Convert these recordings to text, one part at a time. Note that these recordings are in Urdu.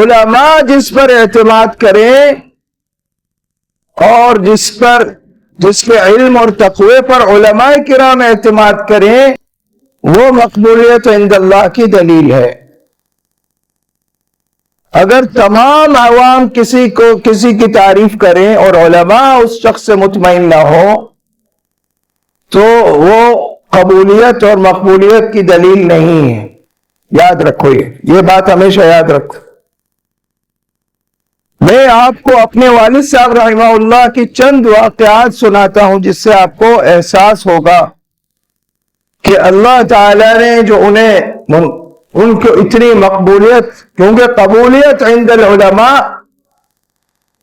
علماء جس پر اعتماد کریں اور جس کے علم اور تقوی پر علماء کرام اعتماد کریں وہ مقبولیت عند اللہ کی دلیل ہے۔ اگر تمام عوام کسی کی تعریف کریں اور علماء اس شخص سے مطمئن نہ ہو تو وہ قبولیت اور مقبولیت کی دلیل نہیں ہے۔ یاد رکھو، یہ بات ہمیشہ یاد رکھو۔ میں آپ کو اپنے والد صاحب رحمہ اللہ کی چند واقعات سناتا ہوں جس سے آپ کو احساس ہوگا کہ اللہ تعالیٰ نے جو ان کو اتنی مقبولیت، کیونکہ قبولیت عند العلماء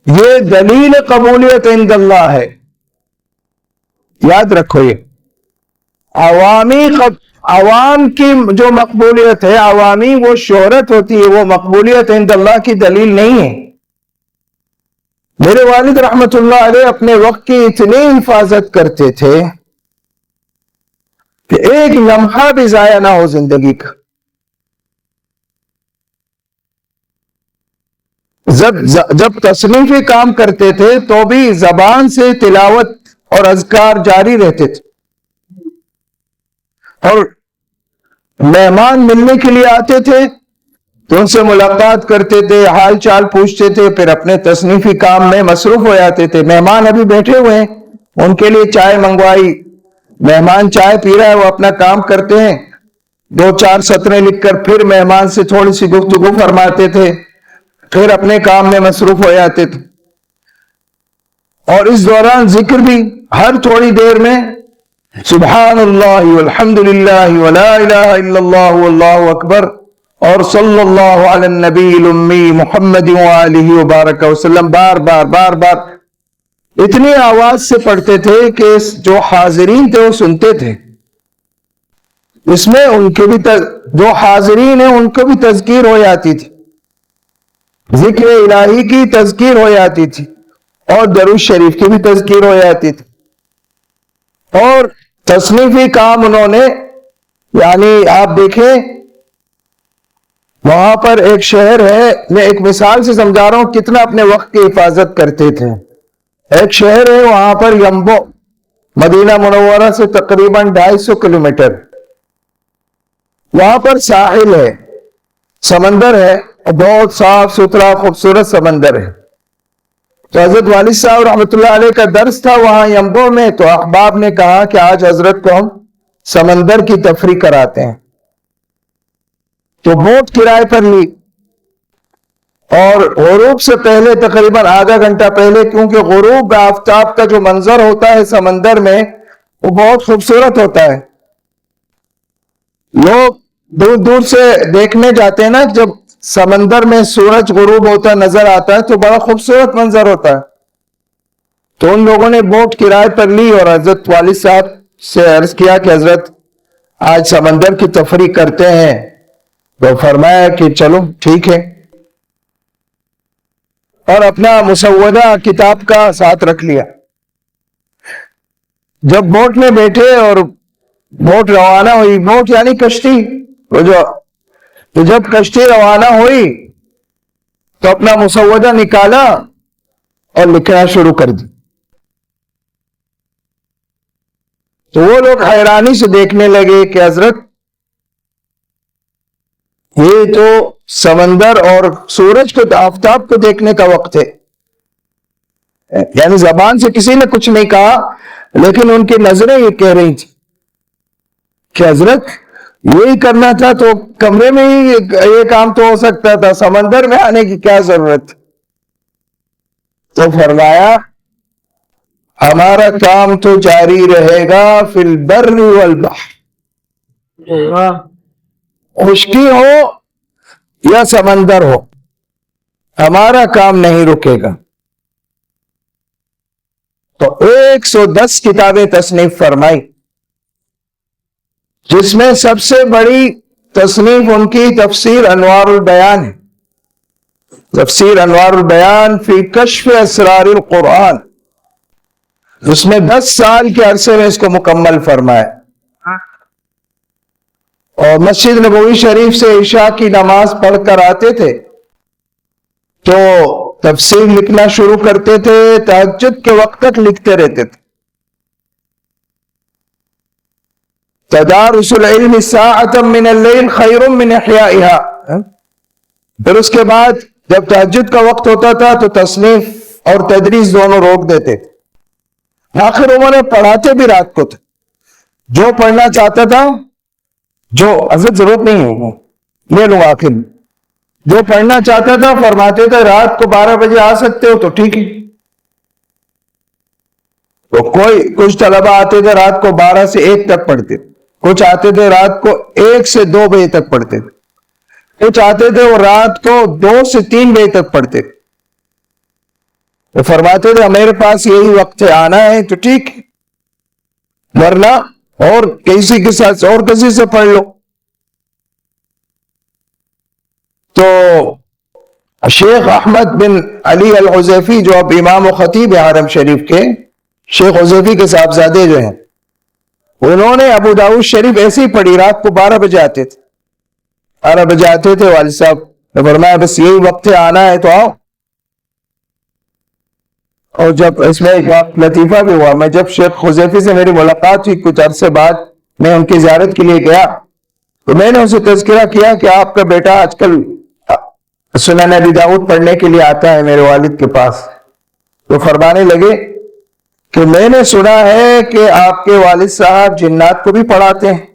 یہ دلیل قبولیت عند اللہ ہے۔ یاد رکھو، یہ عوام کی جو مقبولیت ہے، عوامی وہ شہرت ہوتی ہے، وہ مقبولیت عند اللہ کی دلیل نہیں ہے۔ میرے والد رحمت اللہ علیہ اپنے وقت کی اتنی حفاظت کرتے تھے کہ ایک لمحہ بھی ضائع نہ ہو زندگی کا۔ جب تصنیفی کام کرتے تھے تو بھی زبان سے تلاوت اور اذکار جاری رہتے تھے، اور مہمان ملنے کے لیے آتے تھے تو ان سے ملاقات کرتے تھے، حال چال پوچھتے تھے، پھر اپنے تصنیفی کام میں مصروف ہو جاتے تھے۔ مہمان ابھی بیٹھے ہوئے ہیں، ان کے لیے چائے منگوائی، مہمان چائے پی رہا ہے، وہ اپنا کام کرتے ہیں، 2-4 سطریں لکھ کر پھر مہمان سے تھوڑی سی گفتگو فرماتے تھے، پھر اپنے کام میں مصروف ہو جاتے تھے۔ اور اس دوران ذکر بھی ہر تھوڑی دیر میں سبحان اللہ والحمد للہ ولا الہ الا اللہ واللہ اکبر اور صلی اللہ علی النبی الامی محمد وآلہ وبارک وسلم بار بار اتنی آواز سے پڑھتے تھے کہ جو حاضرین تھے وہ سنتے تھے۔ اس میں ان کے بھی جو حاضرین ہیں ان کو بھی تذکیر ہو جاتی تھی، ذکر الہی کی تذکیر ہو جاتی تھی، اور درود شریف کی بھی تذکیر ہو جاتی تھی۔ اور تصنیفی کام انہوں نے، یعنی آپ دیکھیں وہاں پر ایک شہر ہے، میں ایک مثال سے سمجھا رہا ہوں کتنا اپنے وقت کی حفاظت کرتے تھے۔ ایک شہر ہے وہاں پر یمبو، مدینہ منورہ سے تقریباً 250 کلومیٹر، وہاں پر ساحل ہے، سمندر ہے، بہت صاف ستھرا خوبصورت سمندر ہے۔ تو حضرت والد صاحب رحمۃ اللہ علیہ کا درس تھا وہاں یمبو میں، تو احباب نے کہا کہ آج حضرت کو ہم سمندر کی تفریح کراتے ہیں، تو بوٹ کرائے پر لی، اور غروب سے پہلے تقریباً آدھا گھنٹہ پہلے، کیونکہ غروب آفتاب کا جو منظر ہوتا ہے سمندر میں وہ بہت خوبصورت ہوتا ہے۔ لوگ دور دور سے دیکھنے جاتے ہیں نا، جب سمندر میں سورج غروب ہوتا نظر آتا ہے تو بڑا خوبصورت منظر ہوتا ہے۔ تو ان لوگوں نے بوٹ کرائے پر لی اور حضرت والد صاحب سے عرض کیا کہ حضرت آج سمندر کی تفریح کرتے ہیں، تو فرمایا کہ چلو ٹھیک ہے، اور اپنا مسودہ کتاب کا ساتھ رکھ لیا۔ جب بوٹ میں بیٹھے اور بوٹ روانہ ہوئی، بوٹ یعنی کشتی، تو جب کشتی روانہ ہوئی تو اپنا مسودہ نکالا اور لکھنا شروع کر دی۔ تو وہ لوگ حیرانی سے دیکھنے لگے کہ حضرت یہ تو سمندر اور سورج کو، آفتاب کو دیکھنے کا وقت ہے۔ یعنی زبان سے کسی نے کچھ نہیں کہا، لیکن ان کی نظریں یہ کہہ رہی تھی کہ حضرت یہی کرنا تھا تو کمرے میں ہی یہ کام تو ہو سکتا تھا، سمندر میں آنے کی کیا ضرورت؟ تو فرمایا ہمارا کام تو جاری رہے گا فی البر والبحر، خشکی ہو یا سمندر ہو، ہمارا کام نہیں رکے گا۔ تو 110 کتابیں تصنیف فرمائی، جس میں سب سے بڑی تصنیف ان کی تفسیر انوار البیان ہے، تفسیر انوار البیان فی کشف اسرار القرآن، جس میں 10 سال کے عرصے میں اس کو مکمل فرمایا۔ اور مسجد نبوی شریف سے عشاء کی نماز پڑھ کر آتے تھے تو تفسیر لکھنا شروع کرتے تھے، تہجد کے وقت تک لکھتے رہتے تھے. تدارس العلم ساعة من الليل خیر من احیائها. پھر اس کے بعد جب تہجد کا وقت ہوتا تھا تو تصنیف اور تدریس دونوں روک دیتے تھے. آخر انہوں نے پڑھاتے بھی رات کو تھے. جو پڑھنا چاہتا تھا، جو حضرت ضرورت نہیں ہے لے لوں آخر میں، جو پڑھنا چاہتا تھا فرماتے تھے رات کو 12 بجے آ سکتے ہو تو ٹھیک ہے. تو کچھ طلبہ آتے تھے رات کو 12 سے 1 تک پڑھتے، کچھ آتے تھے رات کو 1 سے 2 بجے تک پڑھتے، کچھ آتے تھے وہ رات کو 2 سے 3 بجے تک پڑھتے. تو فرماتے تھے میرے پاس یہی وقت ہے، آنا ہے تو ٹھیک ہے، ورنہ اور کسی کے ساتھ اور کسی سے پڑھ لو. تو شیخ احمد بن علی الحذیفی جو اب امام و خطیب حرم شریف کے، شیخ حذیفی کے صاحبزادے جو ہیں، انہوں نے ابو داؤد شریف ایسے ہی پڑھی. رات کو 12 بجے آتے تھے، 12 بجے آتے تھے. والد صاحب نے فرمایا بس یہی وقت ہے، آنا ہے تو آؤ. اور جب اس میں ایک وقت لطیفہ بھی ہوا، میں جب شیخ حذیفی سے میری ملاقات ہوئی کچھ عرصے بعد، میں ان کی زیارت کے لیے گیا تو میں نے اسے تذکرہ کیا کہ آپ کا بیٹا آج کل سنن ابی داؤد پڑھنے کے لیے آتا ہے میرے والد کے پاس. تو فرمانے لگے کہ میں نے سنا ہے کہ آپ کے والد صاحب جنات کو بھی پڑھاتے ہیں.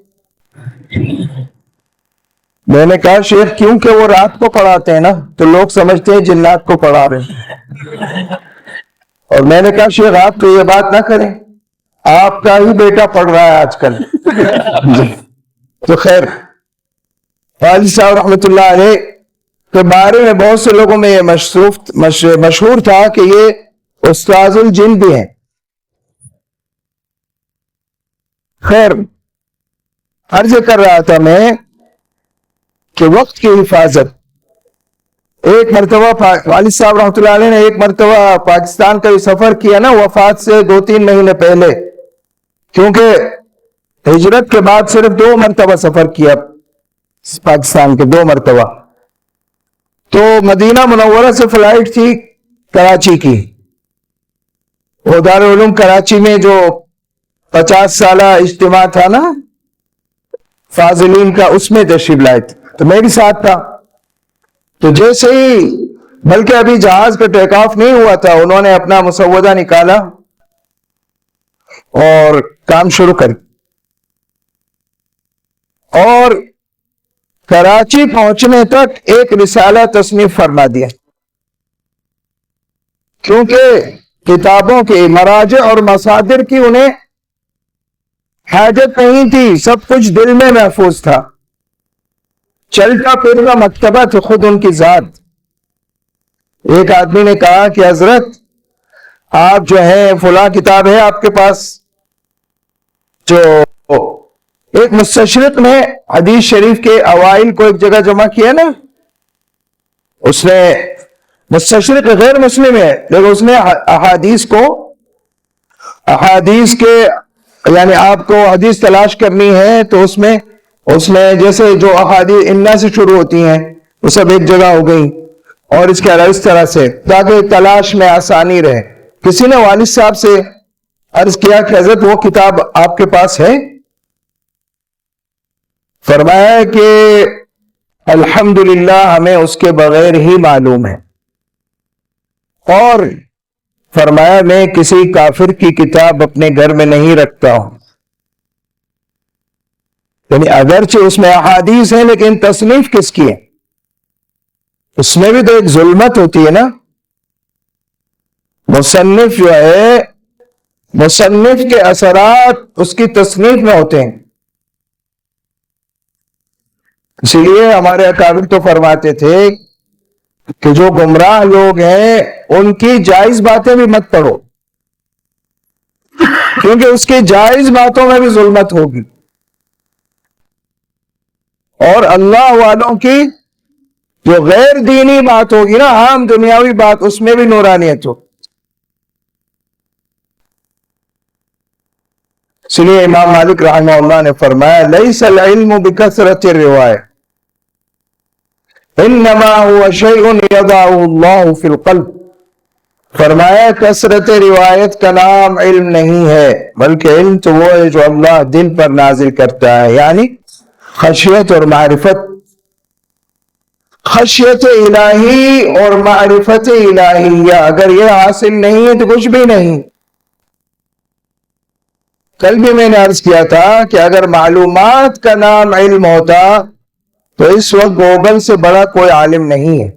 میں نے کہا شیخ کیونکہ وہ رات کو پڑھاتے ہیں نا تو لوگ سمجھتے ہیں جنات کو پڑھا رہے ہیں. اور میں نے کہا شیخ آپ تو یہ بات نہ کریں، آپ کا ہی بیٹا پڑھ رہا ہے آج کل. تو خیر، والد صاحب رحمۃ اللہ علیہ کے بارے میں بہت سے لوگوں میں یہ مشہور تھا کہ یہ استاذ الجن بھی ہیں. خیر، عرض کر رہا تھا میں کہ وقت کی حفاظت. ایک مرتبہ والد صاحب رحمۃ اللہ علیہ نے ایک مرتبہ پاکستان کا سفر کیا نا وفات سے 2-3 مہینے پہلے، کیونکہ ہجرت کے بعد صرف 2 مرتبہ سفر کیا پاکستان کے، 2 مرتبہ. تو مدینہ منورہ سے فلائٹ تھی کراچی کی، وہ دارالعلوم کراچی میں جو 50 سالہ اجتماع تھا نا فاضلین کا، اس میں تشریف لائے تھے. تو میں بھی ساتھ تھا. تو جیسے ہی، بلکہ ابھی جہاز کا ٹیک آف نہیں ہوا تھا، انہوں نے اپنا مسودہ نکالا اور کام شروع کر. اور کراچی پہنچنے تک ایک رسالہ تصنیف فرما دیا، کیونکہ کتابوں کے مراجع اور مصادر کی انہیں حاجت نہیں تھی، سب کچھ دل میں محفوظ تھا. چلتا پھرتا مکتبہ تھا خود ان کی ذات. ایک آدمی نے کہا کہ حضرت آپ جو ہیں فلاں کتاب ہے آپ کے پاس، جو ایک مستشرق نے حدیث شریف کے اوائل کو ایک جگہ جمع کیا نا، اس نے، مستشرق غیر مسلم ہے لیکن اس نے احادیث کے، یعنی آپ کو حدیث تلاش کرنی ہے تو اس نے جیسے جو احادیث انا سے شروع ہوتی ہیں وہ سب ایک جگہ ہو گئی، اور اس کے علاوہ اس طرح سے تاکہ تلاش میں آسانی رہے. کسی نے والد صاحب سے عرض کیا کہ حضرت وہ کتاب آپ کے پاس ہے؟ فرمایا کہ الحمدللہ ہمیں اس کے بغیر ہی معلوم ہے. اور فرمایا میں کسی کافر کی کتاب اپنے گھر میں نہیں رکھتا ہوں. یعنی اگرچہ اس میں احادیث ہیں لیکن تصنیف کس کی ہے؟ اس میں بھی تو ایک ظلمت ہوتی ہے نا. مصنف جو ہے، مصنف کے اثرات اس کی تصنیف میں ہوتے ہیں. اسی لیے ہمارے اکابر تو فرماتے تھے کہ جو گمراہ لوگ ہیں ان کی جائز باتیں بھی مت پڑھو، کیونکہ اس کی جائز باتوں میں بھی ظلمت ہوگی. اور اللہ والوں کی جو غیر دینی بات ہوگی نا، عام دنیاوی بات، اس میں بھی نورانیت ہو. اس لیے امام مالک رحمہ اللہ نے فرمایا لیس العلم بکثرت الروایہ، انما هو شیء یضعہ اللہ فی القلب، فرمایا کثرت روایت کا نام علم نہیں ہے، بلکہ علم تو وہ ہے جو اللہ دل پر نازل کرتا ہے، یعنی خشیت اور معرفت، خشیت الہی اور معرفت الہیہ، اگر یہ حاصل نہیں ہے تو کچھ بھی نہیں۔ کل بھی میں نے عرض کیا تھا کہ اگر معلومات کا نام علم ہوتا تو اس وقت گوگل سے بڑا کوئی عالم نہیں ہے۔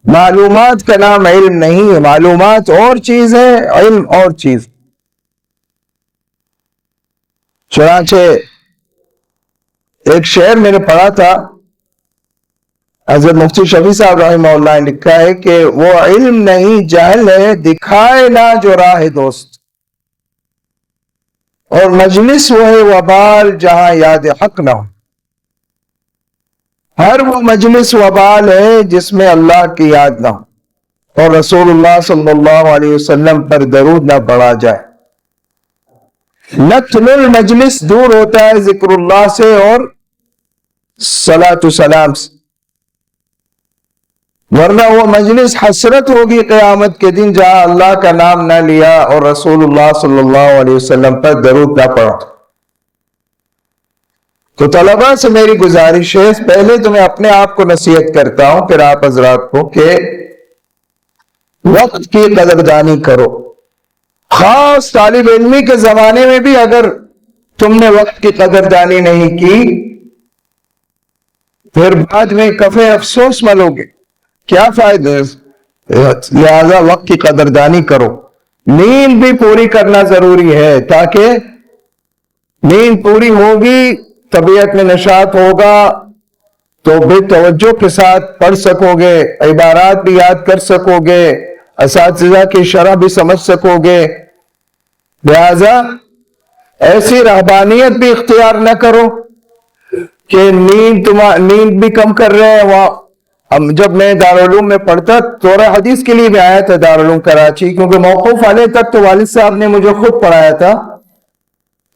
معلومات کا نام علم نہیں ہے، معلومات اور چیز ہے، علم اور چیز۔ چنانچہ ایک شعر میں نے پڑھا تھا، حضرت مفتی شفیع صاحب رحمہ اللہ نے لکھا ہے کہ وہ علم نہیں جہل ہے، دکھائے نہ جو راہ دوست، اور مجلس وہ ہے وبال جہاں یاد حق نہ ہو۔ ہر وہ مجلس وبال ہے جس میں اللہ کی یاد نہ ہو اور رسول اللہ صلی اللہ علیہ وسلم پر درود نہ پڑھا جائے۔ نتن المجلس دور ہوتا ہے ذکر اللہ سے اور صلاۃ و سلام سے، ورنہ وہ مجلس حسرت ہوگی قیامت کے دن جہاں اللہ کا نام نہ لیا اور رسول اللہ صلی اللہ علیہ وسلم پر درود نہ پڑھا۔ تو طلباء سے میری گزارش ہے، پہلے تو میں اپنے آپ کو نصیحت کرتا ہوں، پھر آپ حضرات کو، کہ وقت کی قدردانی کرو۔ خاص طالب علمی کے زمانے میں بھی اگر تم نے وقت کی قدردانی نہیں کی پھر بعد میں کفے افسوس ملو گے، کیا فائدہ ہے؟ لہذا وقت کی قدردانی کرو۔ نیند بھی پوری کرنا ضروری ہے، تاکہ نیند پوری ہوگی، طبیعت میں نشاط ہوگا تو بے توجہ کے ساتھ پڑھ سکو گے، عبارات بھی یاد کر سکو گے، اساتذہ کی شرح بھی سمجھ سکو گے۔ لہذا ایسی رہبانیت بھی اختیار نہ کرو کہ نیند بھی کم کر رہے ہیں۔ جب میں دارالعلوم میں پڑھتا دورہ حدیث کے لیے بھی آیا تھا دارالعلوم کراچی، کیونکہ موقوف علیہ تک تو والد صاحب نے مجھے خود پڑھایا تھا،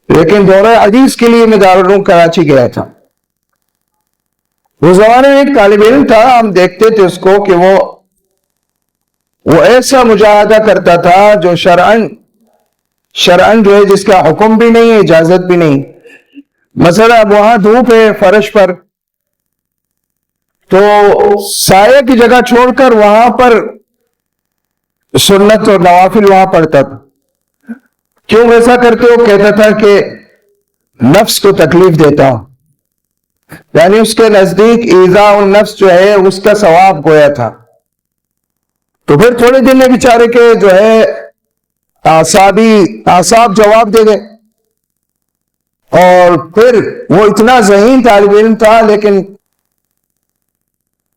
لیکن دورہ حدیث کے لیے میں دارالعلوم کراچی گیا تھا۔ اس زمانے میں ایک طالب علم تھا، ہم دیکھتے تھے اس کو کہ وہ ایسا مجاہدہ کرتا تھا جو شرعن جو ہے، جس کا حکم بھی نہیں ہے، اجازت بھی نہیں۔ مثلا اب وہاں دھوپ ہے فرش پر، تو سائے کی جگہ چھوڑ کر وہاں پر سنت اور نوافل وہاں پڑھتا تھا۔ کیوں ویسا کرتے ہو؟ کہتا تھا کہ نفس کو تکلیف دیتا ہوں، یعنی اس کے نزدیک ایذاء النفس جو ہے اس کا ثواب گویا تھا۔ تو پھر تھوڑے دن میں بیچارے کے جو ہے اعصاب جواب دے گئے، اور پھر وہ اتنا ذہین طالب علم تھا، لیکن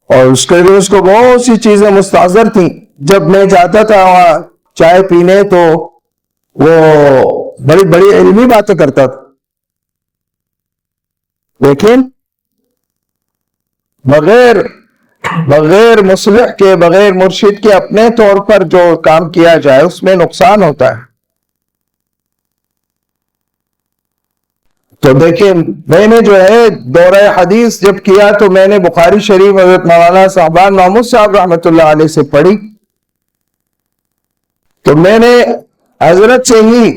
اور اس کو بہت سی چیزیں مستحضر تھیں۔ جب میں جاتا تھا وہاں چائے پینے تو وہ بڑی بڑی علمی باتیں کرتا تھا، لیکن بغیر مصلح کے، بغیر مرشد کے اپنے طور پر جو کام کیا جائے اس میں نقصان ہوتا ہے۔ تو دیکھیں، میں نے جو ہے دورہ حدیث جب کیا تو میں نے بخاری شریف حضرت مولانا صاحبان محمود صاحب رحمۃ اللہ علیہ سے پڑھی، تو میں نے حضرت سے ہی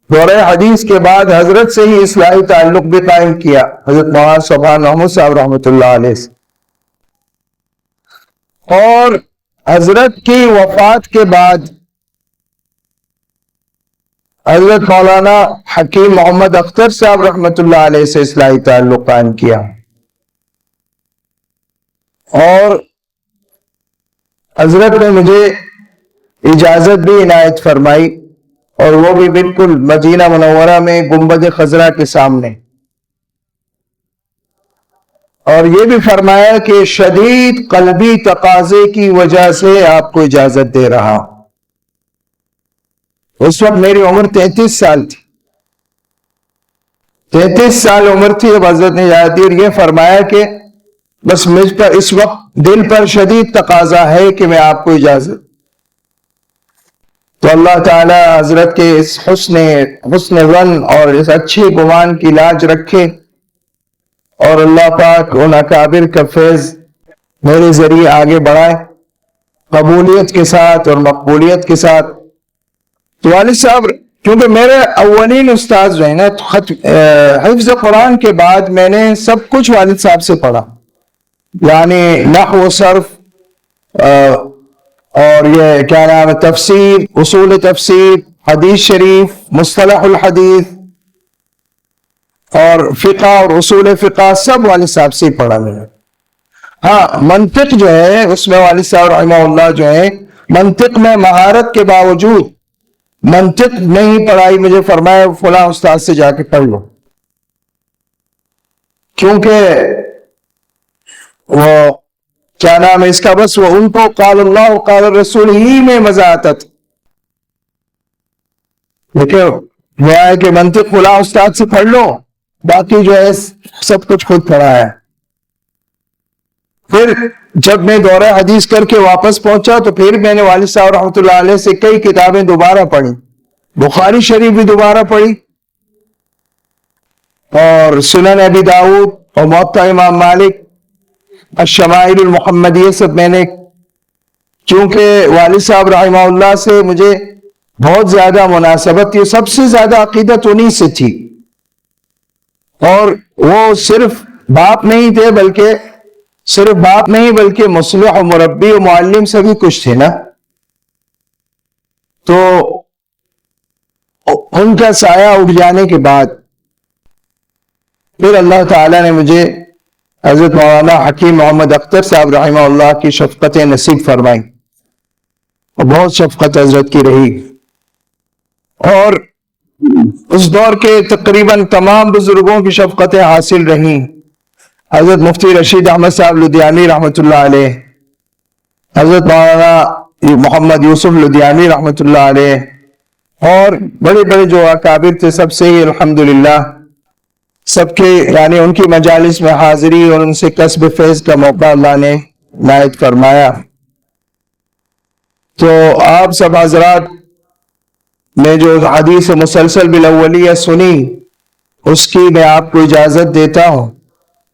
دورہ حدیث کے بعد حضرت سے ہی اصلاحی تعلق بھی قائم کیا، حضرت مولانا صاحبان محمود صاحب رحمۃ اللہ علیہ سے۔ اور حضرت کی وفات کے بعد حضرت مولانا حکیم محمد اختر صاحب رحمۃ اللہ علیہ سے اصلاحی تعلق قائم کیا، اور حضرت نے مجھے اجازت بھی عنایت فرمائی، اور وہ بھی بالکل مدینہ منورہ میں گنبد خضرا کے سامنے، اور یہ بھی فرمایا کہ شدید قلبی تقاضے کی وجہ سے آپ کو اجازت دے رہا ہوں۔ اس وقت میری عمر 33 سال تھی، 33 سال عمر تھی جب حضرت نے اجازت دی، اور یہ فرمایا کہ بس مجھ پر اس وقت دل پر شدید تقاضا ہے کہ میں آپ کو اجازت۔ تو اللہ تعالی حضرت کے اس حسن ظن اور اس اچھے گمان کی لاج رکھے، اور اللہ پاک ان اکابر کا فیض میرے ذریعے آگے بڑھائے قبولیت کے ساتھ اور مقبولیت کے ساتھ۔ تو والد صاحب کیونکہ میرے اولین استاد جو ہیں نا، حفظ قرآن کے بعد میں نے سب کچھ والد صاحب سے پڑھا، یعنی نحو و صرف اور یہ کیا نام ہے، تفسیر، اصول تفسیر، حدیث شریف، مصطلح الحدیث اور فقہ اور اصول فقہ، سب والد صاحب سے پڑھا میں نے۔ ہاں منطق جو ہے اس میں والد صاحب رحمہ اللہ جو ہے منطق میں مہارت کے باوجود منطق نہیں پڑھائی، مجھے فرمایا فلاں استاد سے جا کے پڑھ لو، کیونکہ وہ کیا نام ہے اس کا، بس وہ ان کو قال اللہ و قال الرسول ہی میں مزہ آتا تھا، لیکن یہ ہے کہ منطق فلاں استاد سے پڑھ لو، باقی جو ہے سب کچھ خود پڑھا ہے۔ پھر جب میں دورہ حدیث کر کے واپس پہنچا تو پھر میں نے والد صاحب رحمۃ اللہ علیہ سے کئی کتابیں دوبارہ پڑھی، بخاری شریف بھی دوبارہ پڑھی اور سنن ابی داؤد اور موطا امام مالک، الشمائل المحمدیہ، سب میں نے، کیونکہ والد صاحب رحمہ اللہ سے مجھے بہت زیادہ مناسبت تھی، سب سے زیادہ عقیدت انہی سے تھی، اور وہ صرف باپ نہیں تھے بلکہ مصلح و مربی و معلم سبھی کچھ تھے نا، تو ان کا سایہ اٹھ جانے کے بعد پھر اللہ تعالیٰ نے مجھے حضرت مولانا حکیم محمد اختر صاحب رحمہ اللہ کی شفقتیں نصیب فرمائی، اور بہت شفقت حضرت کی رہی، اور اس دور کے تقریباً تمام بزرگوں کی شفقتیں حاصل رہیں، حضرت مفتی رشید احمد صاحب لدھیانی رحمۃ اللہ علیہ، حضرت مولانا محمد یوسف لدھیانی رحمۃ اللہ علیہ، اور بڑے بڑے جو اکابر تھے سب سے ہی الحمدللہ سب کے، یعنی ان کی مجالس میں حاضری اور ان سے کسب فیض کا موقع اللہ نے عنایت فرمایا۔ تو آپ سب حضرات نے جو حدیث مسلسل بالاولیہ سنی اس کی میں آپ کو اجازت دیتا ہوں،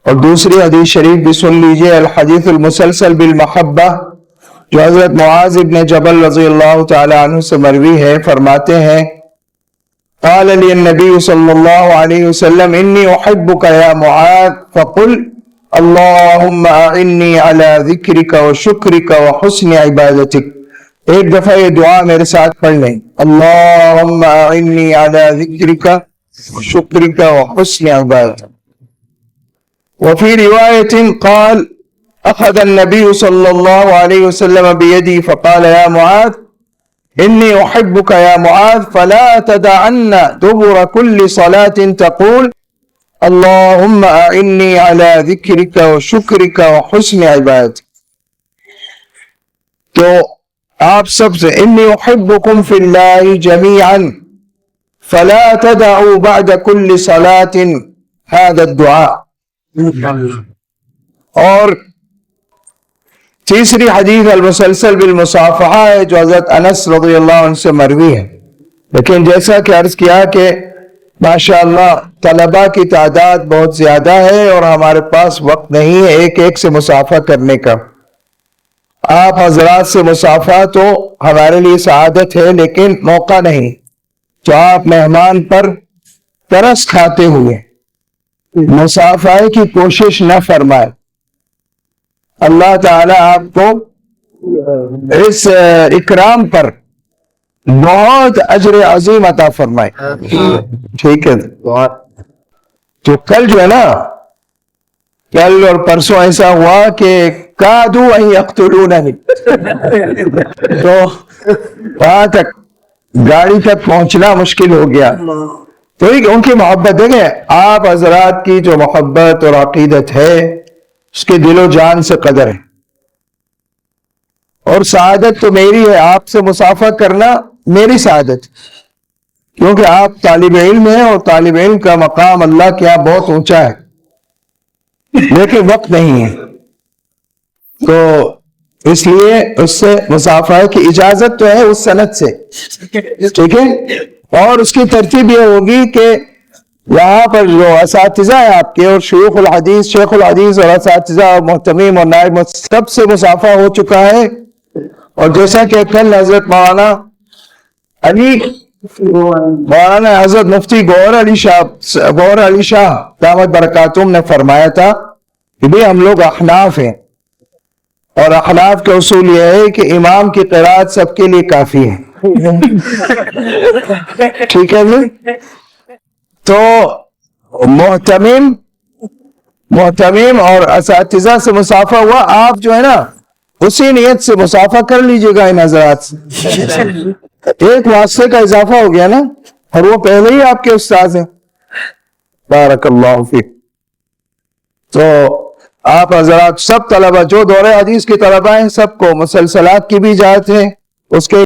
اور دوسری حدیث شریف بھی سن لیجئے، الحدیث المسلسل بالمحبہ، جو حضرت معاذ ابن جبل رضی اللہ تعالی عنہ سے مروی ہے، فرماتے ہیں قال لی النبی صلی اللہ علیہ وسلم انی احبک یا معاذ فقل اللہم اعنی علی ذکرک و شکرک و حسن عبادتک۔ ایک دفعہ یہ دعا میرے ساتھ پڑھ لیں، اللہم اعنی علی ذکرک و شکرک و حسن عبادتک۔ وفي رواية قال أخذ النبي صلى الله عليه وسلم بيدي فقال يا معاذ إني أحبك يا معاذ فلا تدعن دبر كل صلاة تقول اللهم أعني على ذكرك وشكرك وحسن عبادتك۔ تو آپ سب سے إني أحبكم في الله جميعا فلا تدعوا بعد كل صلاة هذا الدعاء۔ اور تیسری حدیث المسلسل بالمصافحہ ہے جو حضرت انس رضی اللہ عنہ سے مروی ہے، لیکن جیسا کہ عرض کیا کہ ماشاءاللہ طلباء کی تعداد بہت زیادہ ہے اور ہمارے پاس وقت نہیں ہے ایک ایک سے مصافحہ کرنے کا۔ آپ حضرات سے مصافحہ تو ہمارے لیے سعادت ہے لیکن موقع نہیں، تو آپ مہمان پر ترس کھاتے ہوئے مصافحہ کی کوشش نہ فرمائے، اللہ تعالی آپ کو اس اکرام پر بہت اجر عظیم عطا فرمائے، ٹھیک ہے؟ تو کل جو ہے نا، کل اور پرسوں ایسا ہوا کہ کادو ان یقتلوننی، تو وہاں تک گاڑی تک پہنچنا مشکل ہو گیا۔ تو ان کی محبت دیکھیں، آپ حضرات کی جو محبت اور عقیدت ہے اس کے دل و جان سے قدر ہے، اور سعادت تو میری ہے، آپ سے مصافحہ کرنا میری سعادت، کیونکہ آپ طالب علم ہیں اور طالب علم کا مقام اللہ کے یہاں بہت اونچا ہے، لیکن وقت نہیں ہے، تو اس لیے اس سے مصافحہ کی اجازت تو ہے اس سند سے، ٹھیک ہے؟ اور اس کی ترتیب یہ ہوگی کہ یہاں پر جو اساتذہ ہیں آپ کے اور شیخ الحدیث اور اساتذہ اور محتمیم اور نائب سب سے مصافحہ ہو چکا ہے، اور جیسا کہ کل حضرت مولانا حضرت مفتی گوہر علی شاہ دامت برکاتہم نے فرمایا تھا کہ بھئی ہم لوگ احناف ہیں، اور احناف کا اصول یہ ہے کہ امام کی قرات سب کے لیے کافی ہے۔ ٹھیک ہے جی؟ تو محتمم اور اساتذہ سے مصافحہ ہوا، آپ جو ہے نا اسی نیت سے مصافحہ کر لیجئے گا ان حضرات سے، ایک واسطے کا اضافہ ہو گیا نا، اور وہ پہلے ہی آپ کے استاذ ہیں۔ بارک اللہ فیک۔ تو آپ حضرات سب طلبہ جو دورہ حدیث کی طلبہ ہیں، سب کو مسلسلات کی بھی اجازت ہے، اس کے